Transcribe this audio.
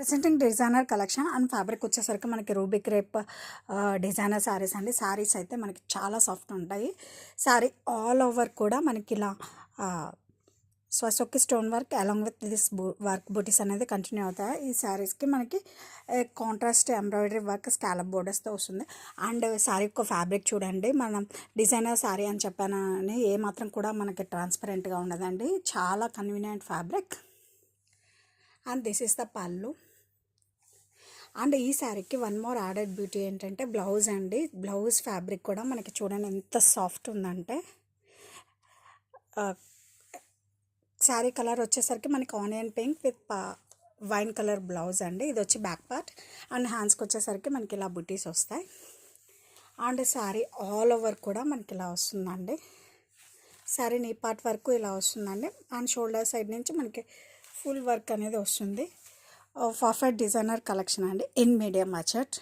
Presenting designer collection and fabric వచ్చేసరికి మనకి ruby crepe designer saris అండి. శారీస్ అయితే మనకి చాలా సాఫ్ట్ ఉంటాయి. శారీ ఆల్ ఓవర్ కూడా మనకి ఇలా స్వసొక్కి stone work along with this work booties అనేది కంటిన్యూ అవుతాయి. ఈ శారీస్కి మనకి కాంట్రాస్ట్ ఎంబ్రాయిడరీ వర్క్ స్కాలప్ బోర్డర్స్తో వస్తుంది. అండ్ శారీ యొక్క ఫ్యాబ్రిక్ చూడండి, మనం డిజైనర్ శారీ అని చెప్పానని ఏమాత్రం కూడా మనకి ట్రాన్స్పరెంట్గా ఉండదండి. చాలా convenient fabric. And this is the పళ్ళు. అండ్ ఈ శారీకి వన్ మోర్ యాడెడ్ బ్యూటీ ఏంటంటే బ్లౌజ్ అండి. బ్లౌజ్ ఫ్యాబ్రిక్ కూడా మనకి చూడండి ఎంత సాఫ్ట్ ఉందంటే. శారీ కలర్ వచ్చేసరికి మనకి onion pink with wine colour blouse అండి. ఇది వచ్చి బ్యాక్ పార్ట్. అండ్ హ్యాండ్స్కి వచ్చేసరికి మనకి ఇలా బుటీస్ వస్తాయి. అండ్ శారీ ఆల్ ఓవర్ కూడా మనకి ఇలా వస్తుందండి. శారీ నీ పార్ట్ వరకు ఇలా వస్తుందండి. అండ్ షోల్డర్ సైడ్ నుంచి మనకి ఫుల్ వర్క్ అనేది వస్తుంది. పర్ఫెక్ట్ డిజైనర్ కలెక్షన్ అండి ఇన్ మీడియం బడ్జెట్.